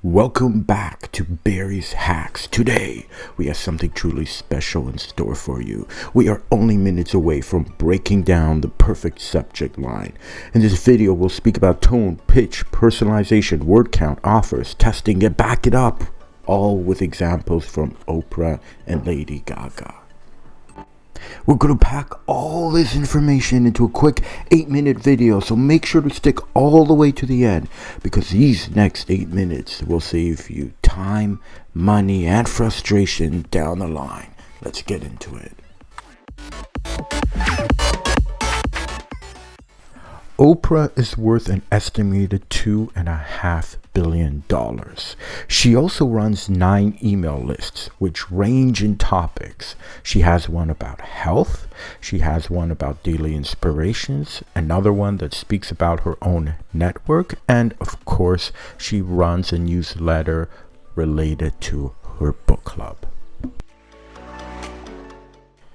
Welcome back to Barry's Hacks. Today, we have something truly special in store for you. We are only minutes away from breaking down the perfect subject line. In this video, we'll speak about tone, pitch, personalization, word count, offers, testing, and back it up, all with examples from Oprah and Lady Gaga. We're going to pack all this information into a quick 8-minute video, so make sure to stick all the way to the end, because these next 8 minutes will save you time, money, and frustration down the line. Let's get into it. Oprah is worth an estimated $2.5 billion. She also runs 9 email lists, which range in topics. She has one about health, she has one about daily inspirations, another one that speaks about her own network, and of course, she runs a newsletter related to her book club.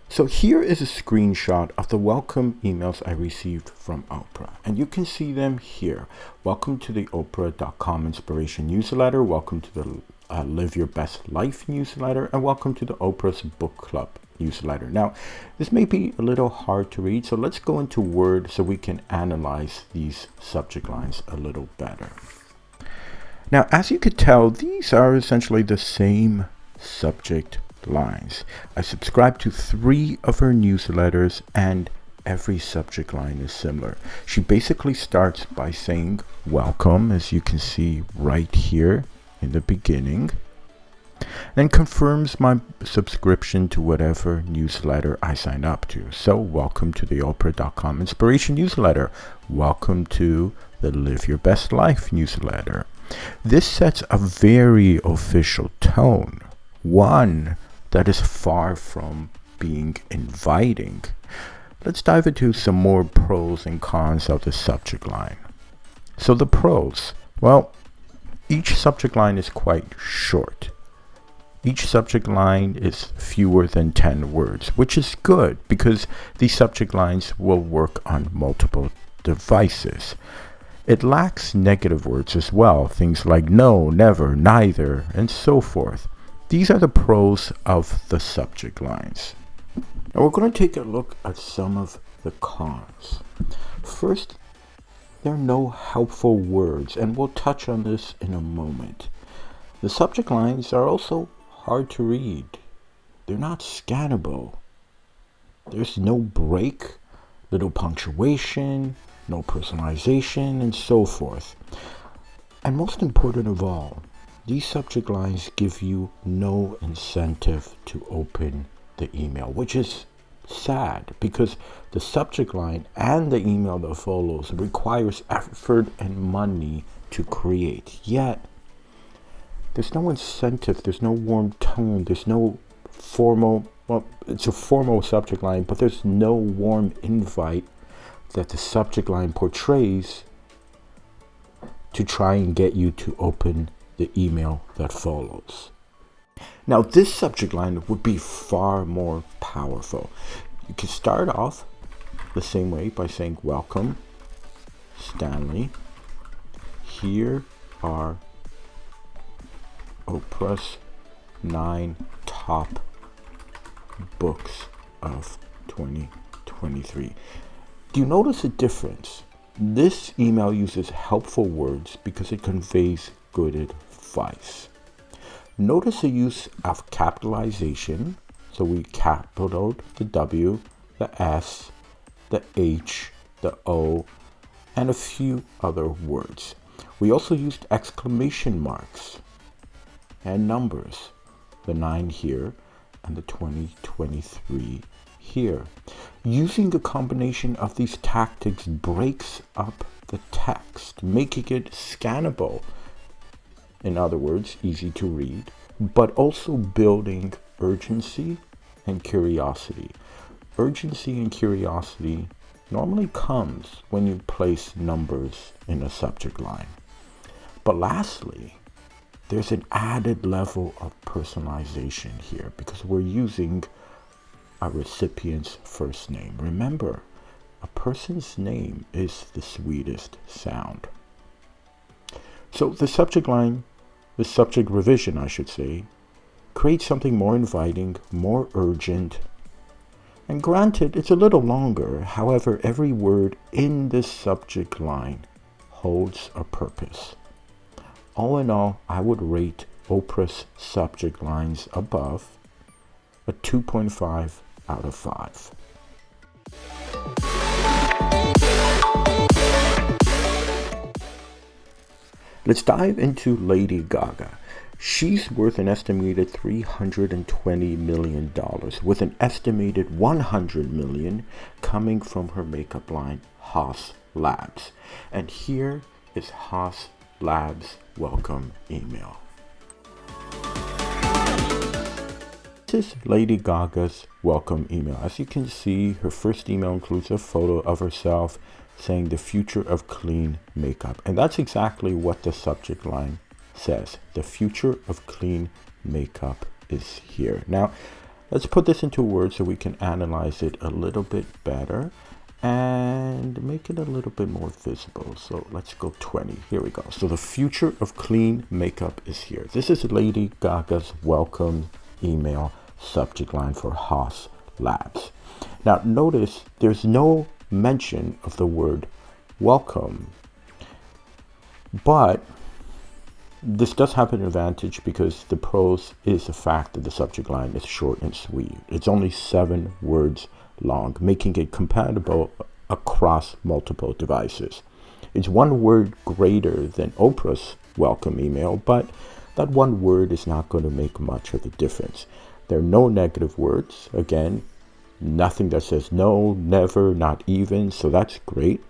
So here is a screenshot of the welcome emails I received from Oprah, and you can see them here. Welcome to the Oprah.com Inspiration Newsletter, welcome to the Live Your Best Life newsletter, and welcome to the Oprah's Book Club newsletter. Now, this may be a little hard to read, so let's go into Word so we can analyze these subject lines a little better. Now, as you could tell, these are essentially the same subject lines. I subscribe to 3 of her newsletters, and every subject line is similar. She basically starts by saying welcome, as you can see right here in the beginning, then confirms my subscription to whatever newsletter I sign up to. So welcome to the Oprah.com Inspiration Newsletter. Welcome to the Live Your Best Life newsletter. This sets a very official tone, one that is far from being inviting. Let's dive into some more pros and cons of the subject line. So the pros, well, each subject line is quite short. Each subject line is fewer than 10 words, which is good because these subject lines will work on multiple devices. It lacks negative words as well, things like no, never, neither, and so forth. These are the pros of the subject lines. Now we're going to take a look at some of the cons. First, there are no helpful words, and we'll touch on this in a moment. The subject lines are also hard to read. They're not scannable. There's no break, little punctuation, no personalization, and so forth. And most important of all, these subject lines give you no incentive to open the email, which is sad because the subject line and the email that follows requires effort and money to create. Yet, there's no incentive, there's no warm tone, there's no formal, well, it's a formal subject line, but there's no warm invite that the subject line portrays to try and get you to open the email that follows. Now, this subject line would be far more powerful. You can start off the same way by saying, welcome, Stanley. Here are Oprah's 9 top books of 2023. Do you notice a difference? This email uses helpful words because it conveys good advice. Notice the use of capitalization. So we capitaled the W, the S, the H, the O, and a few other words. We also used exclamation marks and numbers, the 9 here and the 2023 here. Using a combination of these tactics breaks up the text, making it scannable. In other words, easy to read, but also building urgency and curiosity. Urgency and curiosity normally comes when you place numbers in a subject line. But lastly, there's an added level of personalization here because we're using a recipient's first name. Remember, a person's name is the sweetest sound. So the subject line the subject revision, I should say. Create something more inviting, more urgent. And granted, it's a little longer. However, every word in this subject line holds a purpose. All in all, I would rate Oprah's subject lines above a 2.5 out of 5. Let's dive into Lady Gaga. She's worth an estimated $320 million, with an estimated $100 million coming from her makeup line, Haas Labs. And here is Haas Labs' welcome email. This is Lady Gaga's welcome email. As you can see, her first email includes a photo of herself saying the future of clean makeup. And that's exactly what the subject line says. The future of clean makeup is here. Now, let's put this into words so we can analyze it a little bit better and make it a little bit more visible. So let's go 20. Here we go. So the future of clean makeup is here. This is Lady Gaga's welcome email subject line for Haas Labs. Now, notice there's no mention of the word welcome, but this does have an advantage because the pros is the fact that the subject line is short and sweet. It's only 7 words long, making it compatible across multiple devices. It's 1 word greater than Oprah's welcome email, but that 1 word is not going to make much of a difference. There are no negative words. Again, nothing that says no, never, not even, so that's great.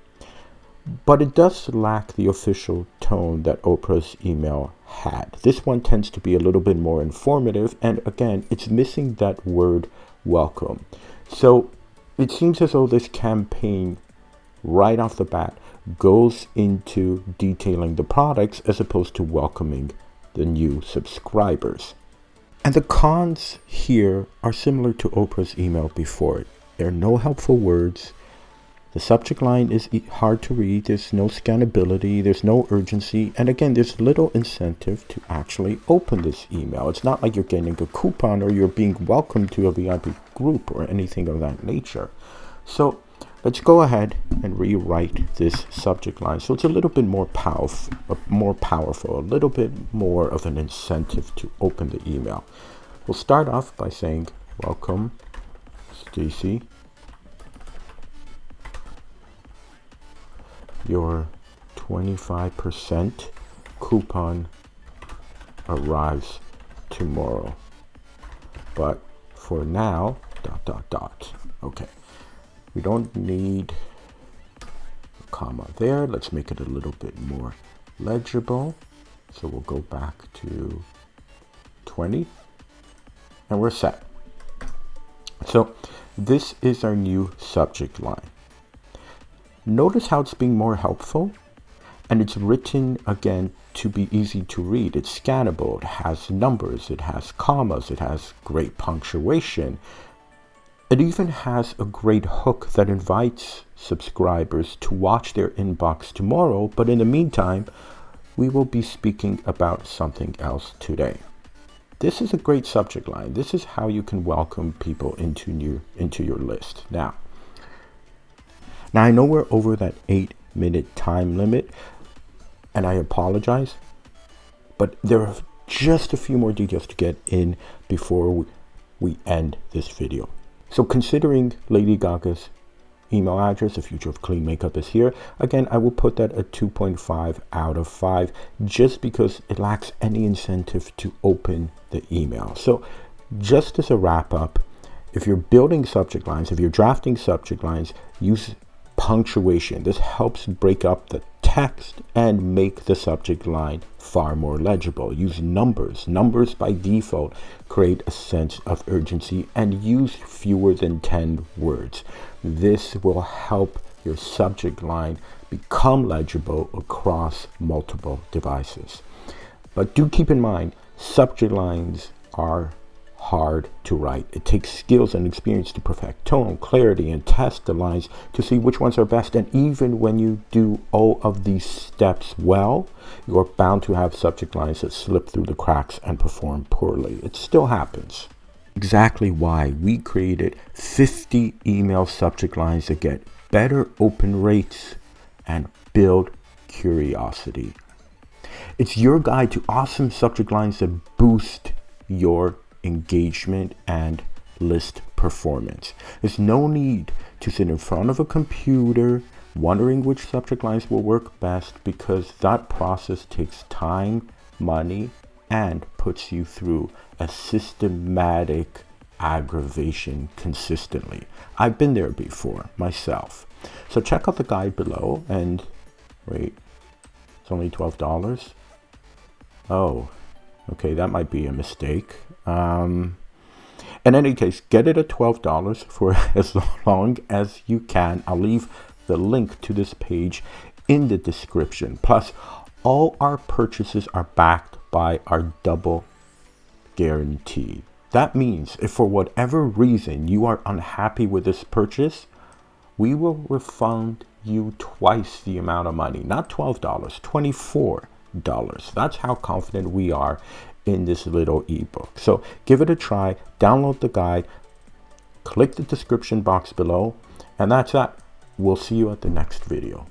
But it does lack the official tone that Oprah's email had. This one tends to be a little bit more informative, and again, it's missing that word welcome. So it seems as though this campaign, right off the bat, goes into detailing the products as opposed to welcoming the new subscribers. And the cons here are similar to Oprah's email before it. There are no helpful words. The subject line is hard to read. There's no scannability. There's no urgency. And again, there's little incentive to actually open this email. It's not like you're getting a coupon or you're being welcomed to a VIP group or anything of that nature. So let's go ahead and rewrite this subject line so it's a little bit more powerful, a little bit more of an incentive to open the email. We'll start off by saying, welcome, Stacy. Your 25% coupon arrives tomorrow. But for now, ... Okay. We don't need a comma there. Let's make it a little bit more legible. So we'll go back to 20 and we're set. So this is our new subject line. Notice how it's being more helpful, and it's written again to be easy to read. It's scannable. It has numbers. It has commas. It has great punctuation. It even has a great hook that invites subscribers to watch their inbox tomorrow, but in the meantime, we will be speaking about something else today. This is a great subject line. This is how you can welcome people into your list. Now I know we're over that 8-minute time limit, and I apologize, but there are just a few more details to get in before we end this video. So considering Lady Gaga's email address, the future of clean makeup is here. Again, I will put that at 2.5 out of 5 just because it lacks any incentive to open the email. So just as a wrap up, if you're building subject lines, if you're drafting subject lines, use punctuation. This helps break up the text and make the subject line far more legible. Use numbers. Numbers by default create a sense of urgency, and use fewer than 10 words. This will help your subject line become legible across multiple devices. But do keep in mind, subject lines are hard to write. It takes skills and experience to perfect tone, clarity, and test the lines to see which ones are best. And even when you do all of these steps well, you're bound to have subject lines that slip through the cracks and perform poorly. It still happens. Exactly why we created 50 email subject lines that get better open rates and build curiosity. It's your guide to awesome subject lines that boost your engagement and list performance. There's no need to sit in front of a computer wondering which subject lines will work best, because that process takes time, money, and puts you through a systematic aggravation consistently. I've been there before myself. So check out the guide below. And wait, it's only $12. Oh, okay, that might be a mistake. In any case, get it at $12 for as long as you can. I'll leave the link to this page in the description. Plus, all our purchases are backed by our double guarantee. That means if for whatever reason you are unhappy with this purchase, we will refund you twice the amount of money. Not $12, $24. That's how confident we are in this little ebook. So give it a try, download the guide, click the description box below, and that's that. We'll see you at the next video.